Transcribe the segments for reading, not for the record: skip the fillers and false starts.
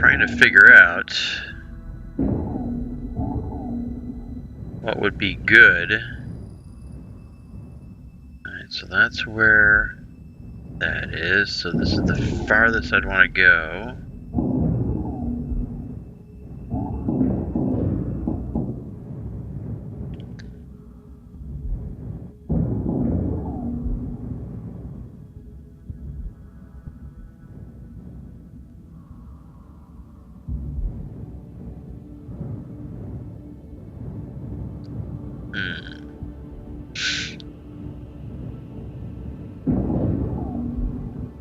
trying to figure out what would be good. Alright, so that's where that is. So this is the farthest I'd want to go.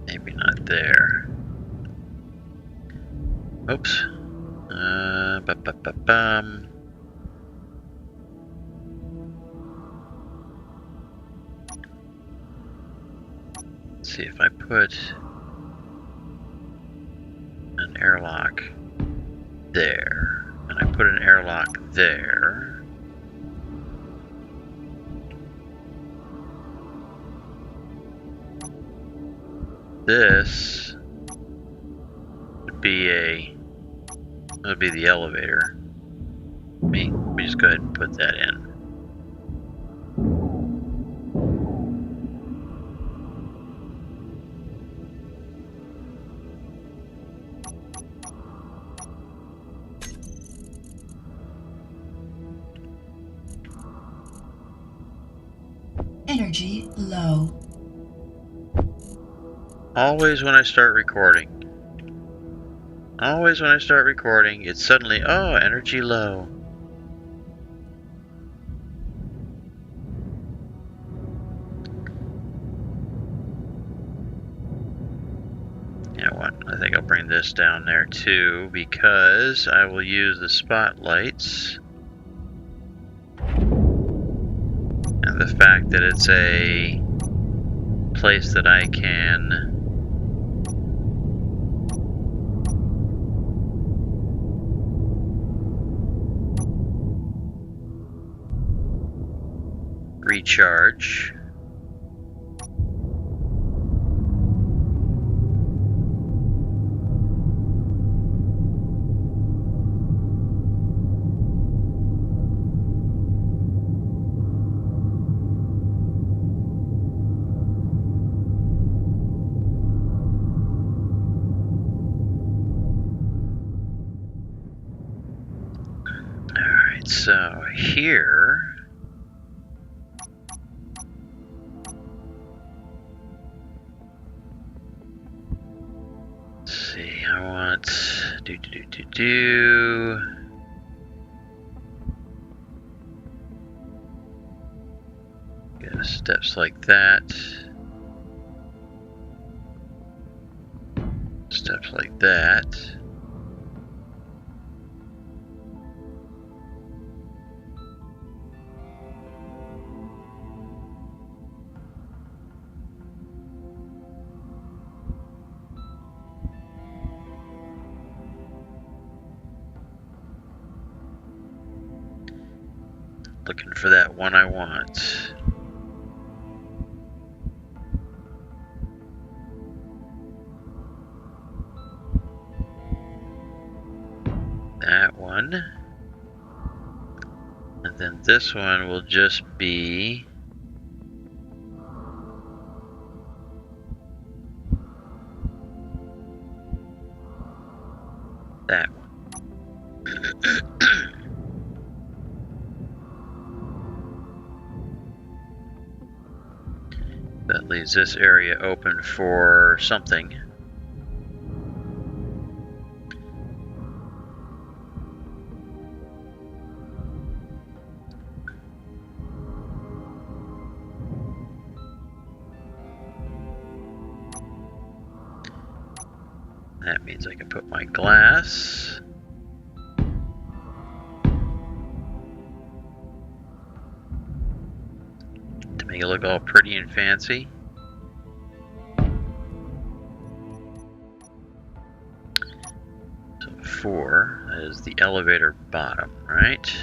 Maybe not there. Oops. Let's see if I put an airlock there, and I put an airlock there. This would be the elevator. Let me just go ahead and put that in. Energy low. Always when I start recording. Always when I start recording, it's suddenly, oh, energy low. You know what? I think I'll bring this down there too, because I will use the spotlights. And the fact that it's a place that I can recharge. Alright, so here I want yeah, steps like that. Steps like that. Looking for that one I want. That one. And then this one will just be that one. That leaves this area open for something. That means I can put my glass. To make it look all pretty and fancy. So 4, that is the elevator bottom, right?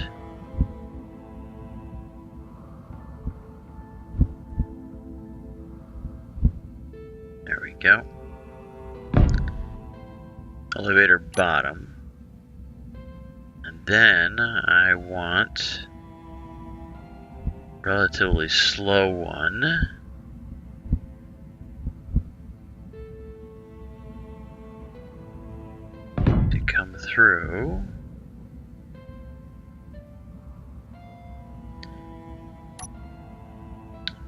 There we go. elevator bottom. And then I want relatively slow one. To come through.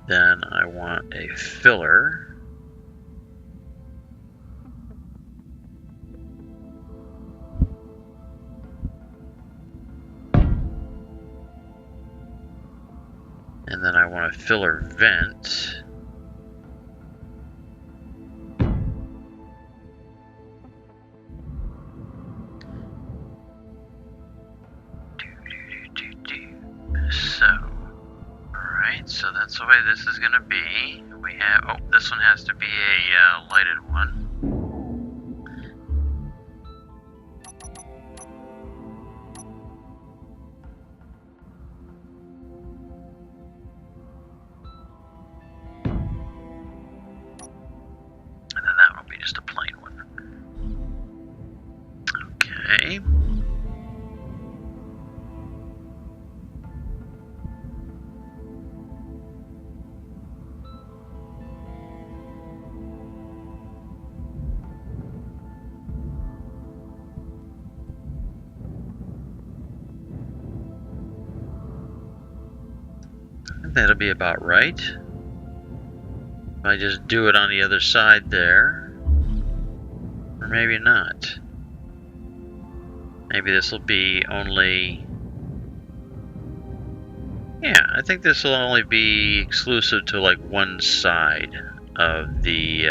Then I want a filler. And then I want a filler vent. So, alright, so that's the way this is going to be. We have, oh, this one has to be a lighted one. And then that will be just a plain one. Okay. That'll be about right. If I just do it on the other side there, or maybe not. Maybe this will be only, yeah, I think this will only be exclusive to like one side of the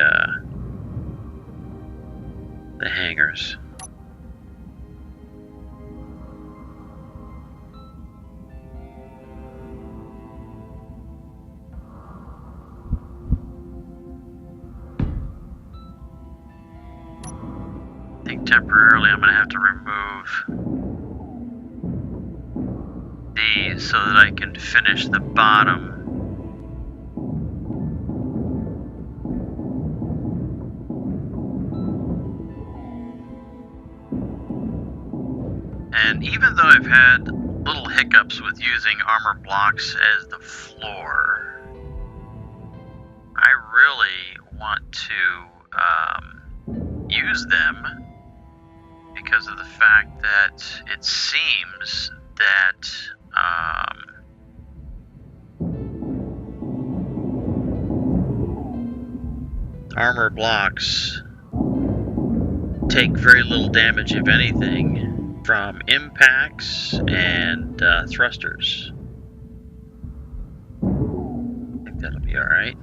hangars. I think temporarily I'm going to have to remove these so that I can finish the bottom. And even though I've had little hiccups with using armor blocks as the floor, I really want to use them because of the fact that it seems that armor blocks take very little damage, if anything, from impacts and thrusters. I think that'll be alright.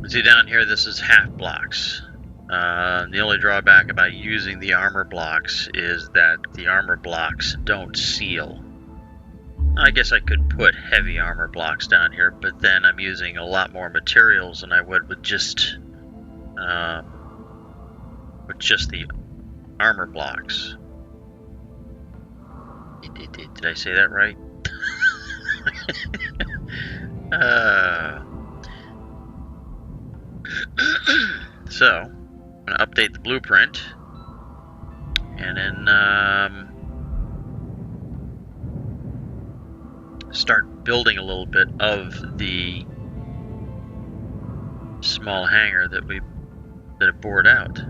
See down here, this is half blocks. The only drawback about using the armor blocks is that the armor blocks don't seal. I guess I could put heavy armor blocks down here, but then I'm using a lot more materials than I would with just the armor blocks. Did I say that right? So, I'm going to update the blueprint, and then start building a little bit of the small hangar that I bored out.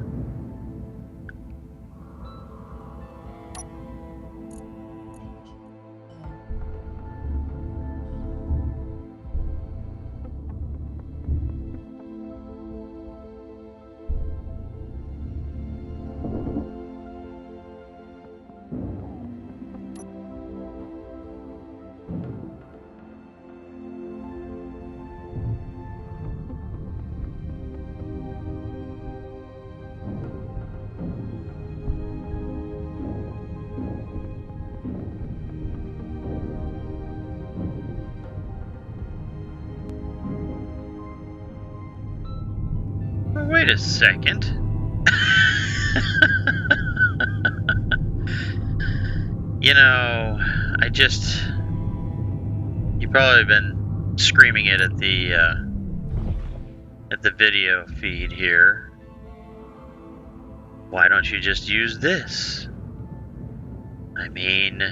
Wait a second. You know, you've probably been screaming it at the at the video feed here. Why don't you just use this? I mean,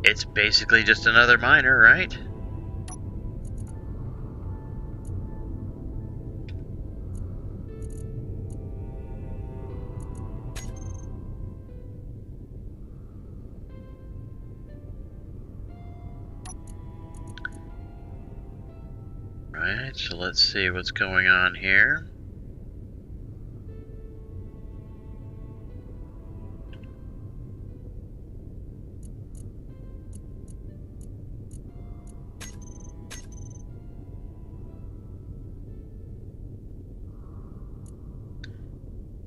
it's basically just another miner, right? Right, so let's see what's going on here.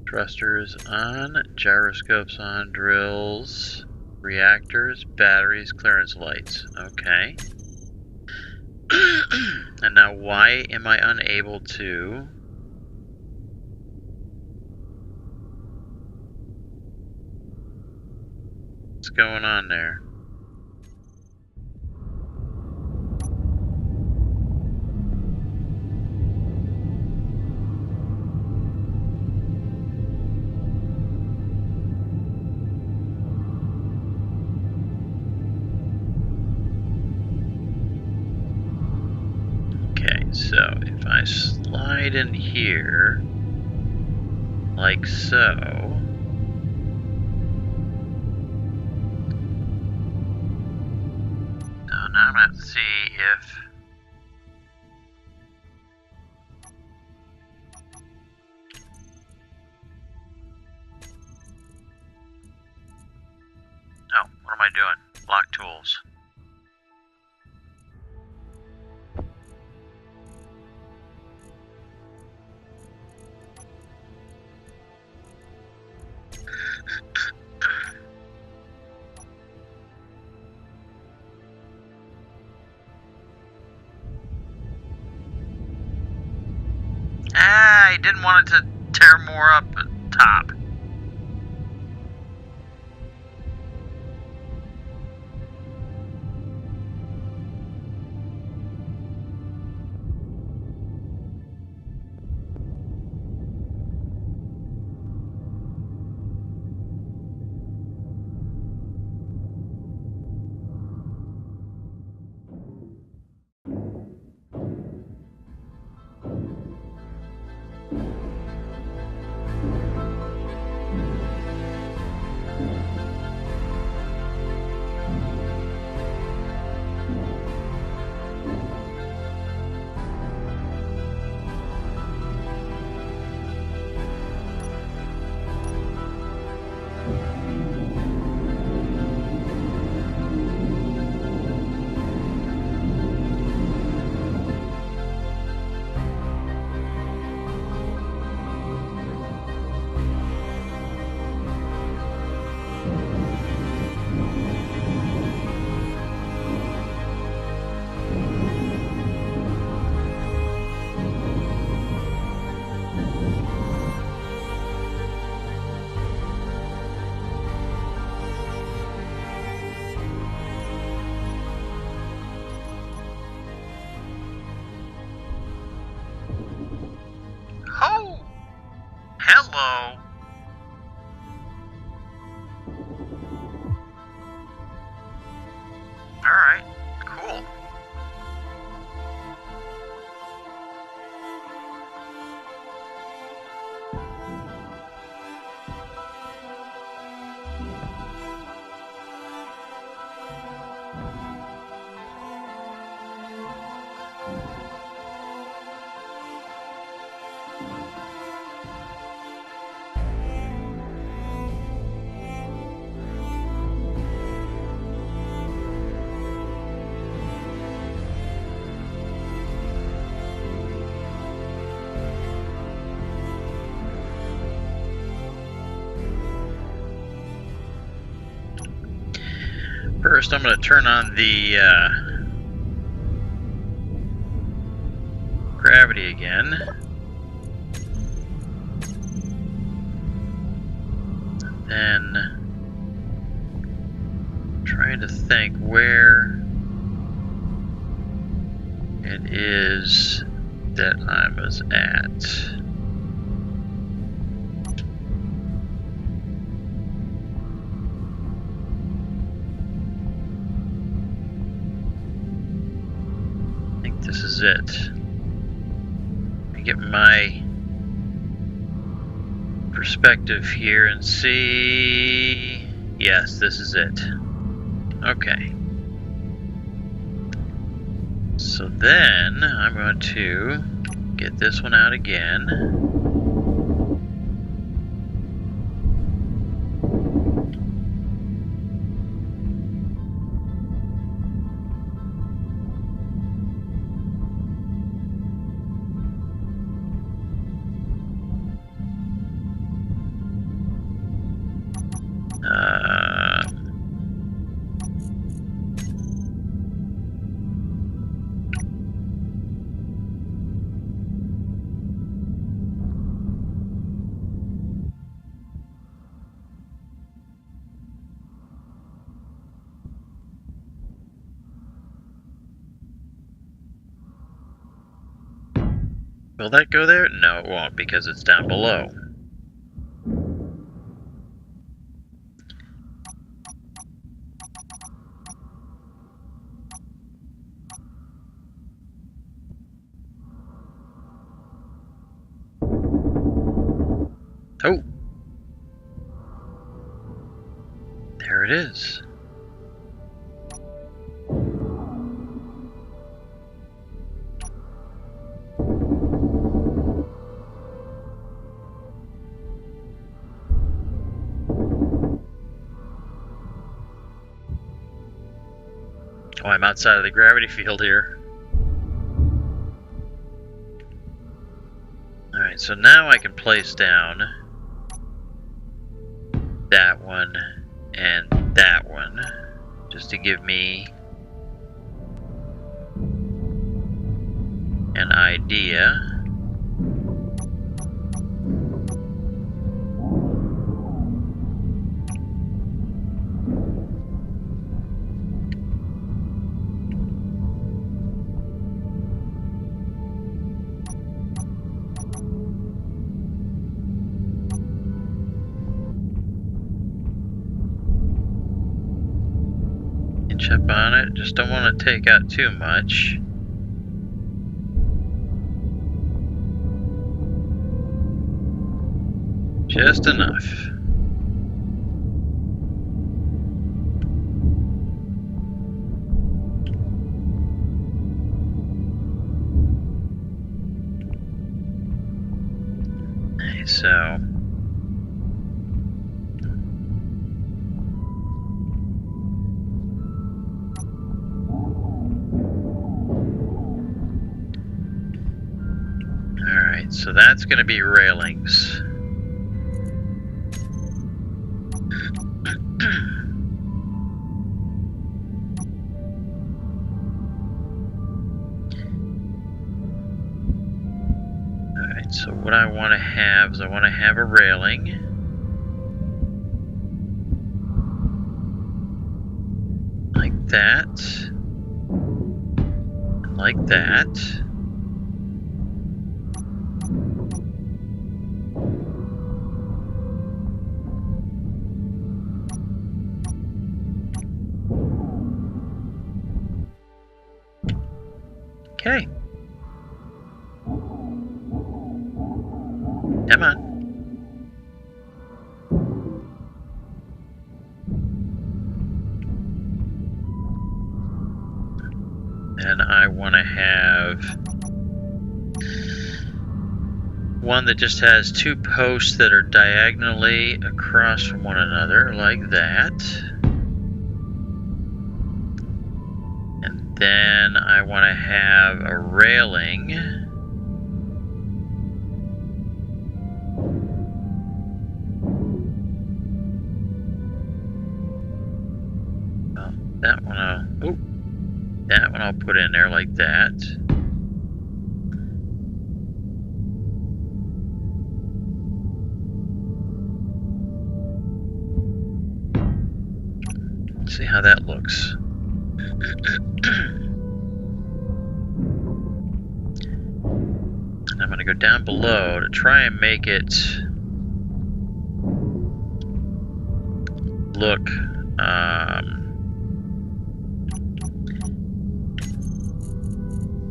Thrusters on, gyroscopes on, drills, reactors, batteries, clearance lights. Okay. And now why am I unable to... What's going on there? So if I slide in here, like so, now I'm going to see if what am I doing? Block tools. I didn't want it to tear more up at top. Oh! Hello! Alright, cool. First, I'm going to turn on the gravity again. Then, trying to think where it is that I was at. I think this is it. Let me get my perspective here and see. Yes, this is it. Okay. So then I'm going to get this one out again. Will that go there? No, it won't, because it's down below. Oh! There it is. Oh, I'm outside of the gravity field here. Alright, so now I can place down that one and that one, just to give me an idea. Up on it, just don't want to take out too much. Just enough. Okay, so so that's going to be railings. Alright, so what I want to have is I want to have a railing. Like that. And like that. Okay. Come on. And I want to have one that just has two posts that are diagonally across from one another, like that. Then I want to have a railing. Well, that one I'll put in there like that. Let's see how that looks. I'm going to go down below to try and make it look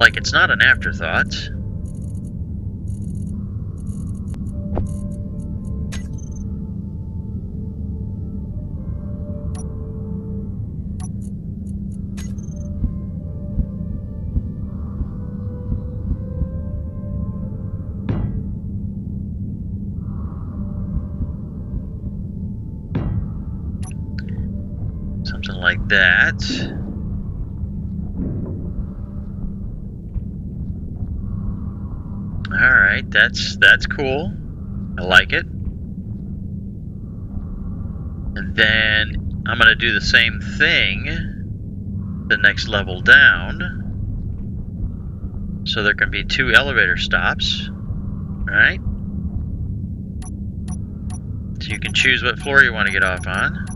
like it's not an afterthought. Something like that. Alright, that's cool. I like it. And then I'm going to do the same thing the next level down. So there can be 2 elevator stops. Alright. So you can choose what floor you want to get off on.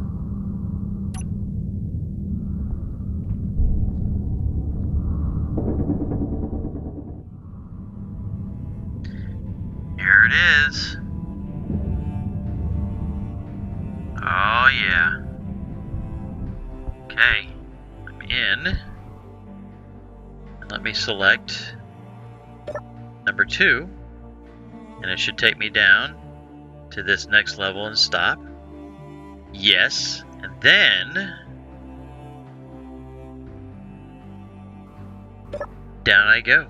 Here it is. Oh yeah. Okay, I'm in. Let me select number 2, and it should take me down to this next level and stop. Yes, and then down I go.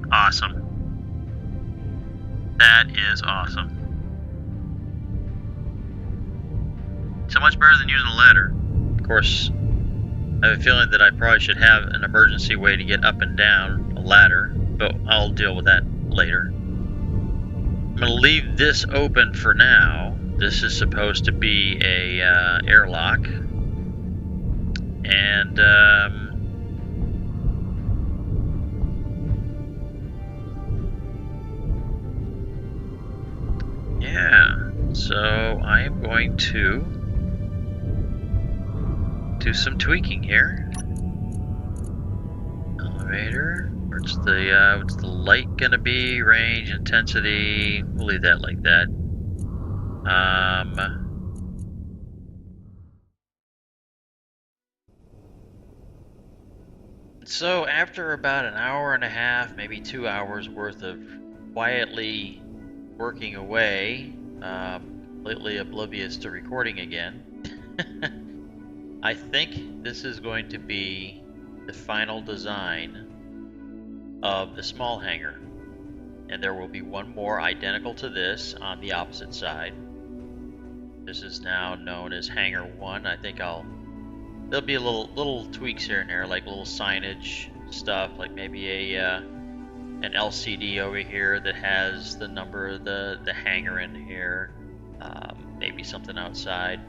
Awesome. That is awesome. So much better than using a ladder. Of course, I have a feeling that I probably should have an emergency way to get up and down a ladder, but I'll deal with that later. I'm going to leave this open for now. This is supposed to be a airlock. And yeah, so I am going to do some tweaking here. Elevator. What's the light gonna be? Range, intensity. We'll leave that like that. So after about an hour and a half, maybe 2 hours worth of quietly working away, completely oblivious to recording again, I think this is going to be the final design of the small hangar. And there will be one more identical to this on the opposite side. This is now known as Hangar 1. I think there'll be a little tweaks here and there, like little signage stuff, like maybe an LCD over here that has the number of the hangar in here, maybe something outside.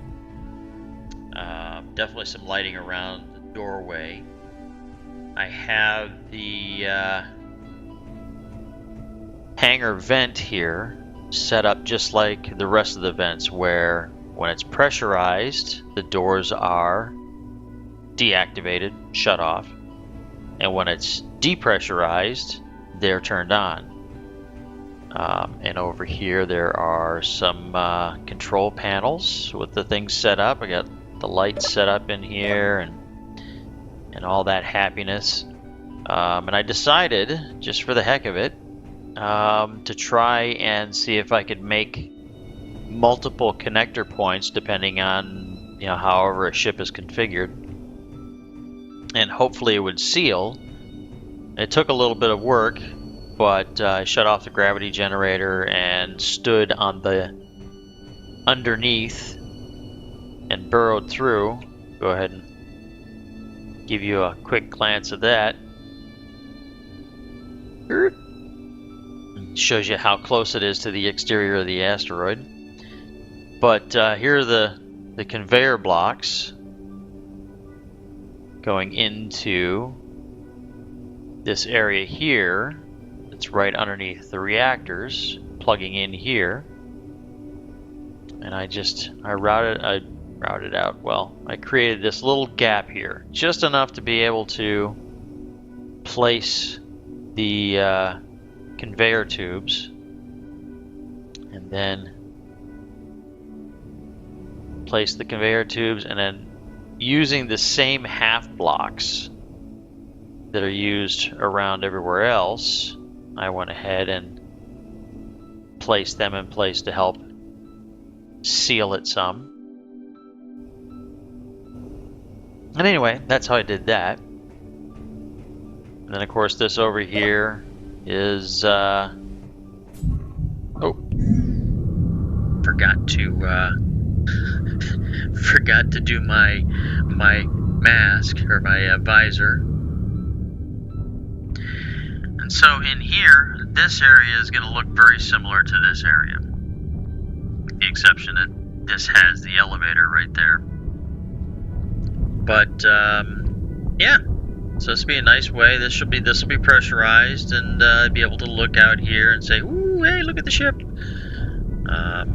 Definitely some lighting around the doorway. I have the hangar vent here set up just like the rest of the vents, where when it's pressurized, the doors are deactivated, shut off, and when it's depressurized, they're turned on. And over here there are some control panels with the things set up. I got the lights set up in here and all that happiness. And I decided, just for the heck of it, to try and see if I could make multiple connector points depending on, however a ship is configured, and hopefully it would seal. It took a little bit of work, but I shut off the gravity generator and stood on the underneath and burrowed through. Go ahead and give you a quick glance of that. Shows you how close it is to the exterior of the asteroid. But here are the the conveyor blocks going into this area here. It's right underneath the reactors, plugging in here. And I routed out, well, I created this little gap here, just enough to be able to place the conveyor tubes, and then place the conveyor tubes, and then using the same half blocks that are used around everywhere else, I went ahead and placed them in place to help seal it some. And anyway, that's how I did that. And then of course this over here is forgot to do my mask, or my visor. And so in here, this area is going to look very similar to this area, with the exception that this has the elevator right there. But yeah, so this will be a nice way. This will be pressurized, and be able to look out here and say, "Ooh, hey, look at the ship."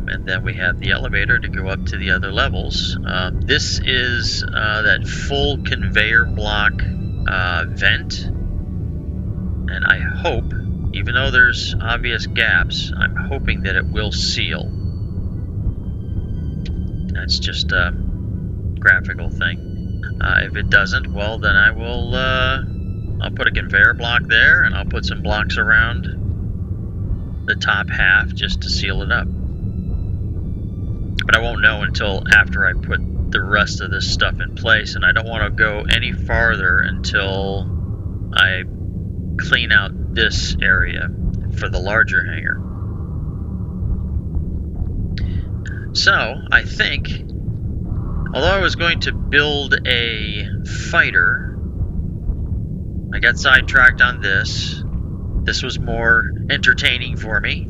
And then we have the elevator to go up to the other levels. This is that full conveyor block vent, and I hope, even though there's obvious gaps, I'm hoping that it will seal. That's just a graphical thing. If it doesn't, well, then I will I'll put a conveyor block there, and I'll put some blocks around the top half just to seal it up. But I won't know until after I put the rest of this stuff in place, and I don't want to go any farther until I clean out this area for the larger hangar. So I think, although I was going to build a fighter, I got sidetracked on this. This was more entertaining for me.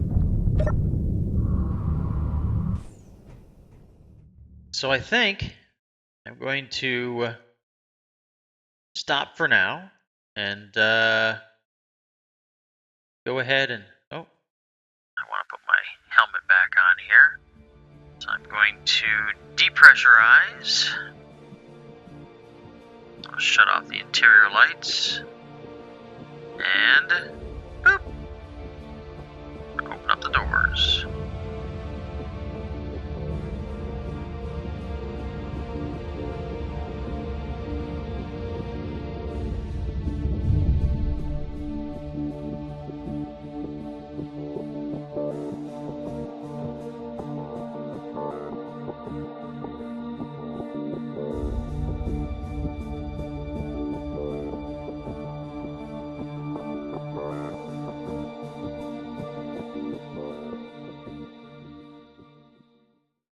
So I think I'm going to stop for now and go ahead and, I want to put my helmet back on here. So I'm going to depressurize. I'll shut off the interior lights and